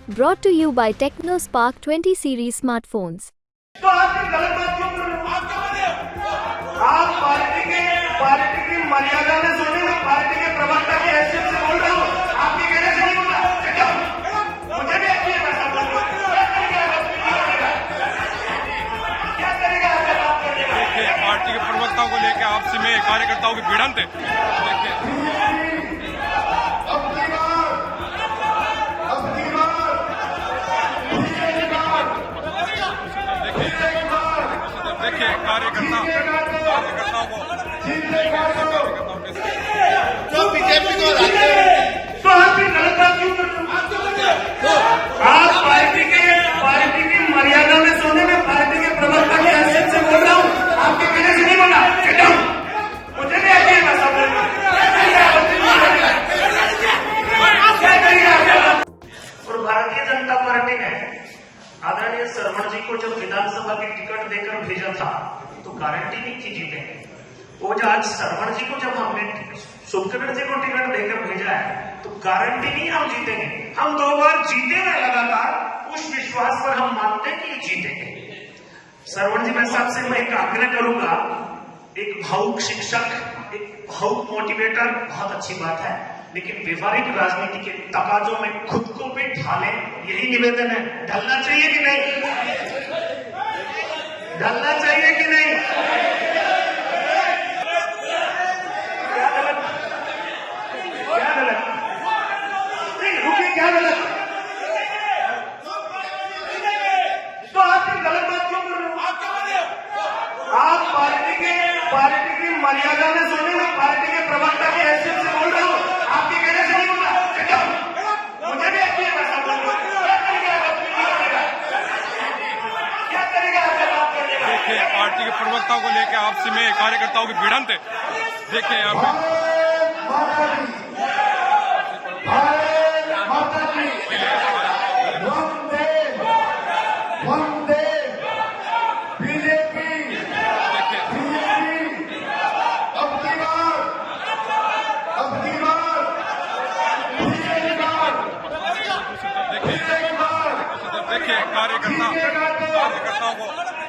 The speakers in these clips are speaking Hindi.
Brought to you by TechnoSpark 20 series smartphones. तो आपने गलत बात क्यों कर रहे हो? आप पार्टी की मर्यादा में सोने में पार्टी के प्रवक्ता की हैसियत से बोल रहे हो। आपके कहने से नहीं बोला। मुझे भी अच्छी भाषा बोल क्या करेगा आपका बात करने का? पार्टी के प्रवक्ताओं को लेकर आपसी में कार्यकर्ताओं की भिड़ंत है। देखिए कार्यकर्ताओं को तो बीजेपी को तो आप भी गलत बात क्यों कर रहे हो? आप पार्टी की मर्यादा में सोने में पार्टी के प्रवक्ता की हैसियत से बोल रहा हूँ। आपके कहने से नहीं बोला। मुझे भी आती है भाषा बोलना। और भारतीय जनता पार्टी ने आदरणीय सरवण जी को जब विधानसभा की टिकट देकर भेजा था तो गारंटी नहीं थी जीतेंगे। वो जो आज सरवण जी को जब हमने शुभकरण जी को टिकट देकर भेजा है तो गारंटी नहीं हम जीतेंगे। हम 2 बार जीते हैं लगातार, उस विश्वास पर हम मानते हैं कि जीतेंगे। सरवण जी मैं सबसे मैं एक आग्रह करूंगा, एक भावुक शिक्षक, एक भावुक मोटिवेटर बहुत अच्छी बात है, लेकिन व्यवहारिक राजनीति के तकाजों में खुद को भी ढालें, यही निवेदन है। ढलना चाहिए कि नहीं? ढलना चाहिए कि नहीं? क्या गलत? नहीं रुकिए, क्या गलत? तो आप ये गलत बात क्यों कर रहे हो? आप पार्टी की मर्यादा में सोने में पार्टी के प्रवक्ता की हैसियत से बोल रहे हो। आपके कहने से नहीं बोला। मुझे भी अच्छी भाषा बोलना। क्या करेगा आपका बात करने का? देखिए पार्टी के प्रवक्ताओं को लेकर आपसी में कार्यकर्ताओं की भिड़ंत है। देखिए यहाँ पे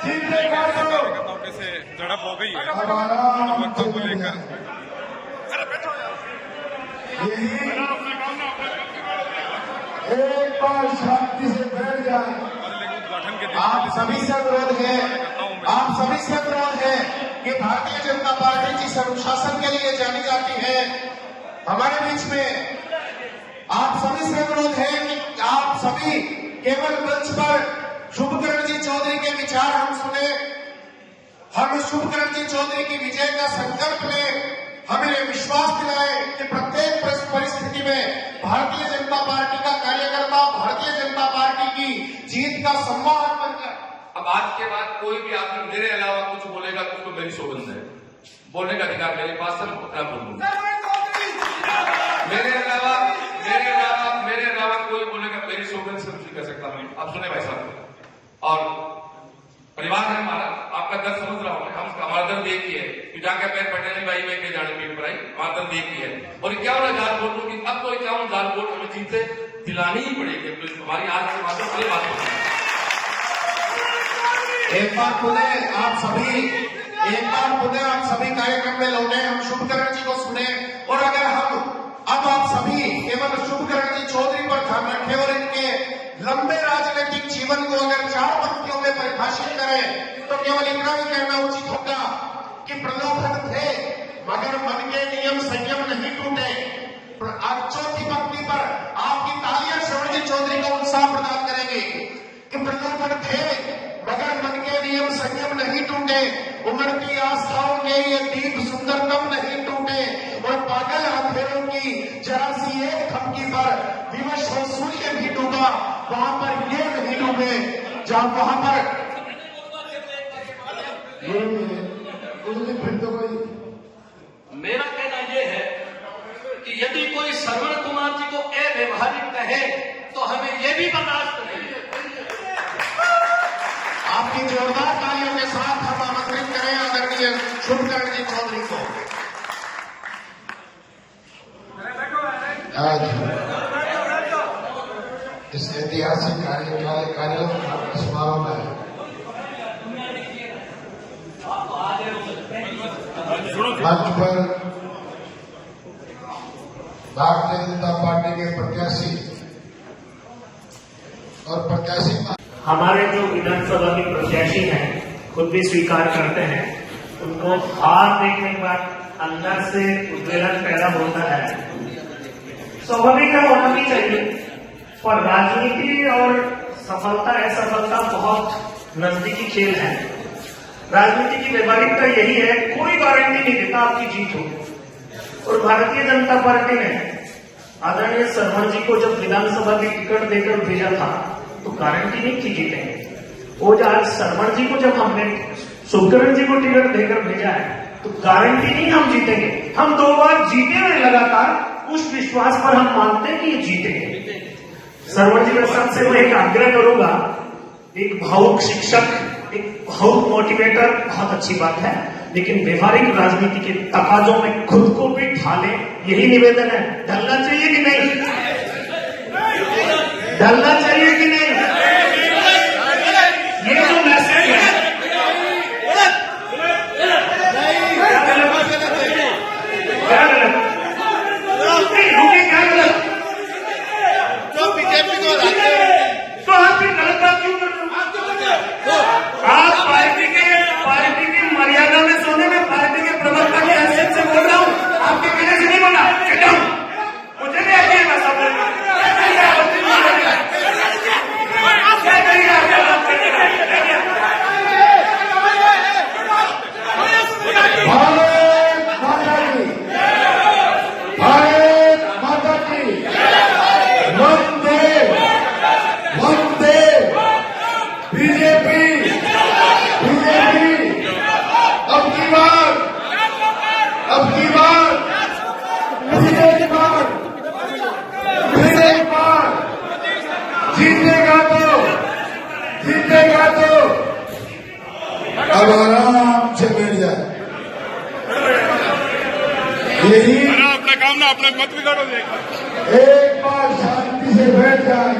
कार्यकर्ताओं के से झड़प हो गई है प्रवक्ताओं को लेकर। एक बार शांति से बैठ जाए। उद्घाटन के आप सभी से अनुरोध है, कि भारतीय जनता पार्टी जिस अनुशासन के लिए जानी जाती है हमारे बीच में, आप सभी से अनुरोध है कि आप सभी केवल मंच पर शुभकरण जी चौधरी के विचार हम सुने, हम शुभकरण जी चौधरी की विजय का संकल्प लें, हमें विश्वास दिलाए कि प्रत्येक परिस्थिति में भारतीय जनता पार्टी का कार्यकर्ता भारतीय जनता पार्टी की जीत का सम्मान बनकर। अब आज के बाद कोई भी आदमी मेरे अलावा कुछ बोलेगा तो उसको मेरी सौगंध है, बोलने का अधिकार मेरे पास है, मैं बोलूंगा। मेरे अलावा कोई बोलेगा मेरी सौगंध से कुछ कर सकता नहीं। आप सुने भाई साहब, और परिवार है हमारा, आपका दर्द समझ रहा हूं, हम हमारा दर्द एक ही है कि जाकर पैर पटेल भाई में के जाने पीठ पर आई, हमारा दर्द एक ही है। और 51,000 वोटों की अब तो 51,000 वोट हमें जीत से दिलानी ही पड़ेगी। हमारी आज के माध्यम से बात होगी। एक बार खुले आप सभी कार्यक्रम में लौटे, हम शुभकरण जी को सुने, और अगर हम अब आप सभी केवल शुभकरण जी चौधरी पर ध्यान रखें और इनके लंबे राजनीतिक जीवन को अगर 4 पंक्तियों में परिभाषित करें तो केवल इतना ही कहना उचित होगा कि प्रलोभन थे मगर मन के नियम संयम नहीं टूटे। आज चौथी पंक्ति पर आपकी तालियां श्रवण जी चौधरी को उत्साह प्रदान करेंगे कि प्रलोभन थे मगर मन के नियम संयम नहीं टूटे, उमड़ती आस्थाओं के ये दीप सुंदरतम नहीं टूटे, और पागल अंधेरों की जरा सी एक थपकी पर विवश हो सूर्य भी डूबा, वहां पर ये नहीं डूबे जहां वहां पर फिर तो कोई। मेरा कहना यह है कि यदि कोई श्रवण कुमार जी को अव्यवहारिक कहे तो हमें यह भी बर्दाश्त नहीं है। आपकी जोरदार तालियों के साथ हम आमंत्रित करें आदरणीय शुभकरण जी चौधरी को। इस ऐतिहासिक कार्यक्रम समारोह में मंच पर भारतीय जनता पार्टी के प्रत्याशी हमारे जो विधानसभा के प्रत्याशी हैं खुद भी स्वीकार करते हैं, उनको हार देखने के बाद अंदर से उद्वेलन पैदा होता है। स्वाभाविक है, होना भी चाहिए, पर राजनीति और सफलता असफलता बहुत नजदीकी खेल है। राजनीति की व्यवहारिकता यही है, कोई गारंटी नहीं देता आपकी जीत हो। और भारतीय जनता पार्टी ने आदरणीय सरवण जी को जब विधानसभा की टिकट देकर भेजा था तो गारंटी नहीं थी जीतेंगे। वो आज सरवण जी को जब हमने शुभकरण जी को टिकट देकर भेजा है तो गारंटी नहीं हम जीतेंगे। हम 2 बार जीते हुए लगातार, उस विश्वास पर हम मानते हैं कि ये जीतेंगे। सरवण जी के साथ से मैं एक आग्रह करूंगा, एक भावुक शिक्षक, एक भावुक मोटिवेटर बहुत अच्छी बात है, लेकिन व्यवहारिक राजनीति के तकाजों में खुद को भी ढाले, यही निवेदन है। ढलना चाहिए कि नहीं? ढलना चाहिए कि नहीं? ये जो मैसेज है, क्या गलत? रुकिए, क्या गलत? तो बीजेपी को तो आप भी गलत बात क्यों कर रहे हो? आप पार्टी की मर्यादा में सोने में पार्टी के प्रवक्ता की हैसियत से बोल रहा हूँ, आपके कहने से नहीं बोला। मुझे नहीं आती है सब जीतेगा तो अब आराम से बैठ जाए। यही अपने काम ना अपने मत बिगाड़ो। एक बार शांति से बैठ जाए।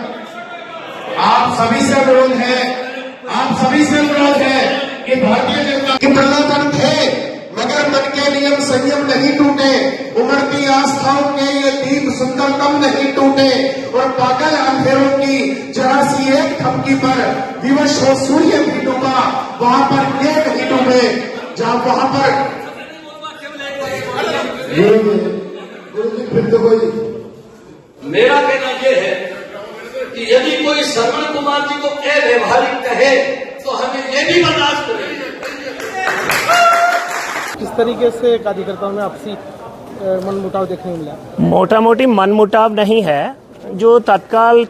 आप सभी से अनुरोध है कि भारतीय जनता के प्रलोभन थे, मगर मन के नियम संयम नहीं टूटे, उमड़ती आस्थाओं के ये दीप सुंदरतम नहीं टूटे, और पागल अंधेरों की जरा सी एक थपकी पर विवश हो सूर्य भी डूबा, वहां पर ये नहीं डूबे जहां वहां पर फिर तो कोई। मेरा कहना यह है कि यदि कोई श्रवण कुमार जी को अव्यवहारिक कहे तो हमें ये भी बर्दाश्त करें। किस तरीके से कार्यकर्ताओं में आपसी मनमुटाव देखने को मिला? मोटा मोटी मनमुटाव नहीं है। जो तत्काल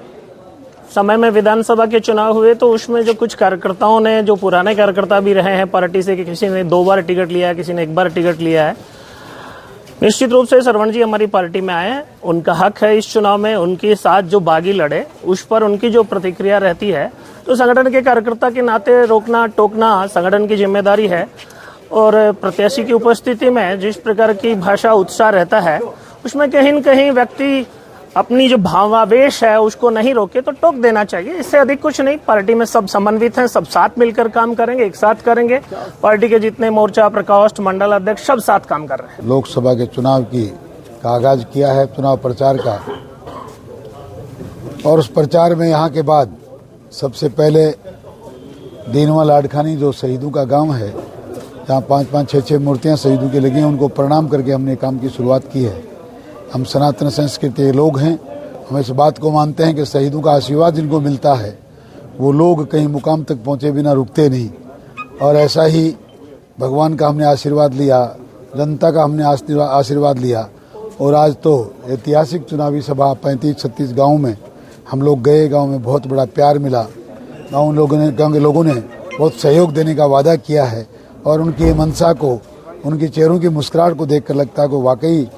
समय में विधानसभा के चुनाव हुए तो उसमें जो कुछ कार्यकर्ताओं ने, जो पुराने कार्यकर्ता भी रहे हैं पार्टी से, कि किसी ने 2 बार टिकट लिया है, किसी ने 1 बार टिकट लिया है, निश्चित रूप से सरवण जी हमारी पार्टी में आए, उनका हक है इस चुनाव में, उनके साथ जो बागी लड़े उस पर उनकी जो प्रतिक्रिया रहती है, तो संगठन के कार्यकर्ता के नाते रोकना टोकना संगठन की जिम्मेदारी है। और प्रत्याशी की उपस्थिति में जिस प्रकार की भाषा उत्साह रहता है, उसमें कहीं न कहीं व्यक्ति अपनी जो भावावेश है उसको नहीं रोके तो टोक देना चाहिए। इससे अधिक कुछ नहीं। पार्टी में सब समन्वित हैं, सब साथ मिलकर काम करेंगे, एक साथ करेंगे। पार्टी के जितने मोर्चा प्रकोष्ठ मंडल अध्यक्ष सब साथ काम कर रहे हैं। लोकसभा के चुनाव का आगाज किया है, चुनाव प्रचार का, और उस प्रचार में यहाँ के बाद सबसे पहले दीनवा लाडखानी जो शहीदों का गांव है, जहाँ 5-5, 6-6 मूर्तियाँ शहीदों की लगी हैं, उनको प्रणाम करके हमने काम की शुरुआत की है। हम सनातन संस्कृति के लोग हैं, हम इस बात को मानते हैं कि शहीदों का आशीर्वाद जिनको मिलता है वो लोग कहीं मुकाम तक पहुँचे बिना रुकते नहीं, और ऐसा ही भगवान का हमने आशीर्वाद लिया, जनता का हमने आशीर्वाद लिया, और आज तो ऐतिहासिक चुनावी सभा 35-36 गाँव में हम लोग गए। गाँव में बहुत बड़ा प्यार मिला, गाँव के लोगों ने बहुत सहयोग देने का वादा किया है, और उनकी मंशा को, उनके चेहरों की मुस्कुराहट को देखकर लगता है कि वाकई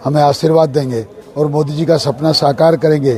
हमें आशीर्वाद देंगे और मोदी जी का सपना साकार करेंगे।